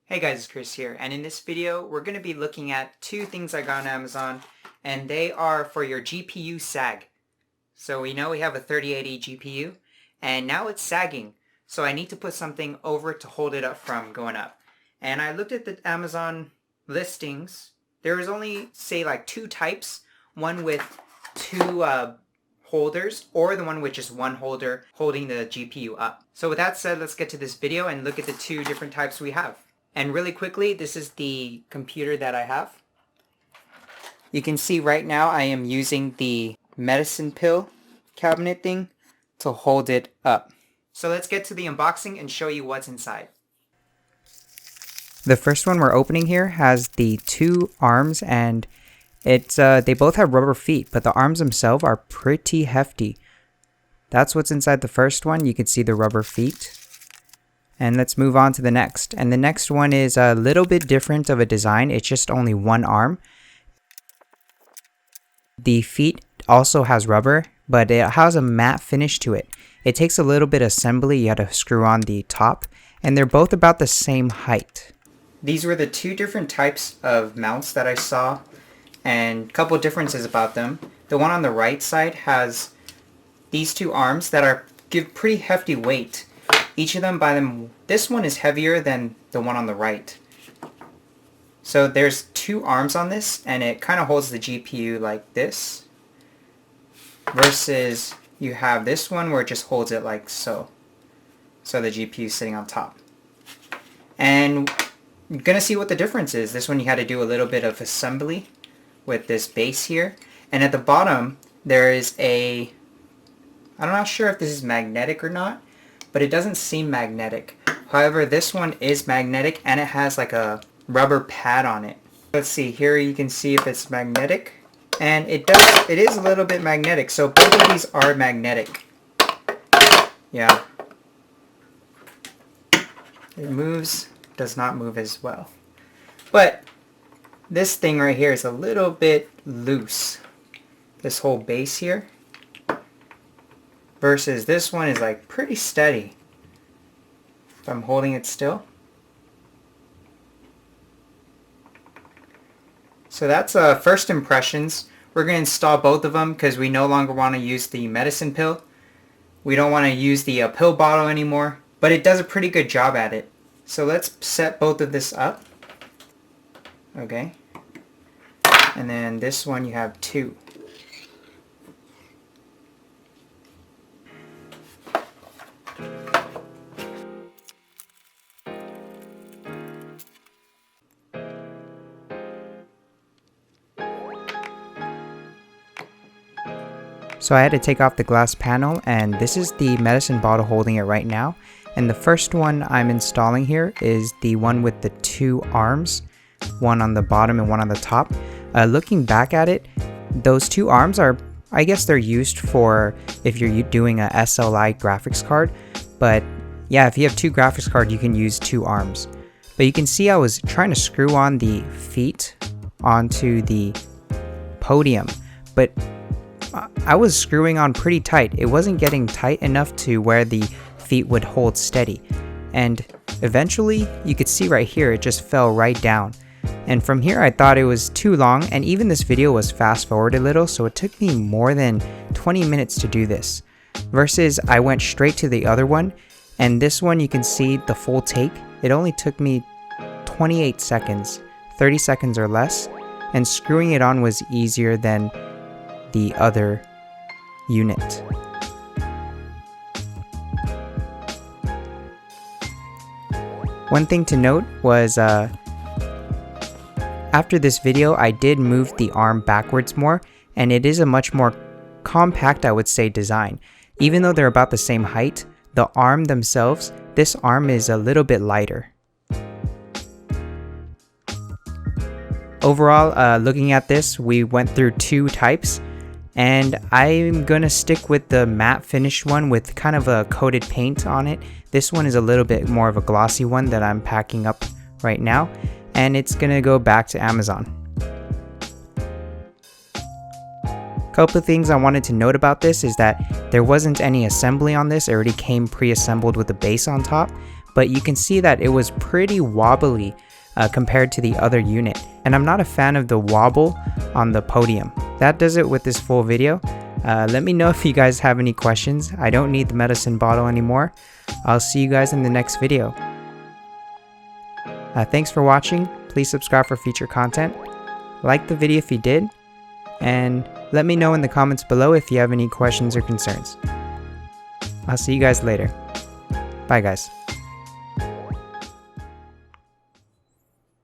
Hey guys, it's Chris here, and in this video we're going to be looking at two things I got on Amazon, and they are for your GPU sag. So we know we have a 3080 GPU, and now it's sagging, so I need to put something over it to hold it up from going up. And I looked at the Amazon listings. There was only, say, like two types, one with two holders, or the one with just one holder holding the GPU up. So with that said, let's get to this video and look at the two different types we have. And really quickly, this is the computer that I have. You can see right now I am using the medicine pill cabinet thing to hold it up. So let's get to the unboxing and show you what's inside. The first one we're opening here has the two arms, and they both have rubber feet, but the arms themselves are pretty hefty. That's what's inside the first one. You can see the rubber feet. And let's move on to the next. And the next one is a little bit different of a design. It's just only one arm. The feet also has rubber, but it has a matte finish to it. It takes a little bit of assembly. You have to screw on the top, and they're both about the same height. These were the two different types of mounts that I saw, and a couple differences about them. The one on the right side has these two arms that give pretty hefty weight. Each of them this one is heavier than the one on the right. So there's two arms on this, and it kind of holds the GPU like this. Versus you have this one where it just holds it like so. So the GPU is sitting on top. And you're going to see what the difference is. This one you had to do a little bit of assembly with this base here. And at the bottom there is I'm not sure if this is magnetic or not, but it doesn't seem magnetic. However, this one is magnetic, and it has like a rubber pad on it. Let's see, here you can see if it's magnetic, and it is a little bit magnetic, so both of these are magnetic. Yeah. It does not move as well. But this thing right here is a little bit loose. This whole base here. Versus this one is like pretty steady. If I'm holding it still. So that's first impressions. We're going to install both of them because we no longer want to use the medicine pill. We don't want to use the pill bottle anymore. But it does a pretty good job at it. So let's set both of this up. Okay. And then this one you have two. So I had to take off the glass panel, and this is the medicine bottle holding it right now. And the first one I'm installing here is the one with the two arms, one on the bottom and one on the top. Looking back at it, those two arms I guess they're used for if you're doing a SLI graphics card. But yeah, if you have two graphics cards, you can use two arms. But you can see I was trying to screw on the feet onto the podium, but I was screwing on pretty tight. It wasn't getting tight enough to where the feet would hold steady. And eventually, you could see right here, it just fell right down. And from here, I thought it was too long, and even this video was fast forwarded a little, so it took me more than 20 minutes to do this. Versus I went straight to the other one, and this one you can see the full take. It only took me 28 seconds, 30 seconds or less, and screwing it on was easier than the other unit. One thing to note was after this video I did move the arm backwards more, and it is a much more compact, I would say, design. Even though they're about the same height, the arm themselves, this arm is a little bit lighter. Overall, looking at this, we went through two types. And I'm gonna stick with the matte finish one with kind of a coated paint on it. This one is a little bit more of a glossy one that I'm packing up right now, and it's gonna go back to Amazon. Couple of things I wanted to note about this is that there wasn't any assembly on this. It already came pre-assembled with the base on top, but you can see that it was pretty wobbly compared to the other unit. And I'm not a fan of the wobble on the podium. That does it with this full video. Let me know if you guys have any questions. I don't need the medicine bottle anymore. I'll see you guys in the next video. Thanks for watching. Please subscribe for future content. Like the video if you did. And let me know in the comments below if you have any questions or concerns. I'll see you guys later. Bye guys.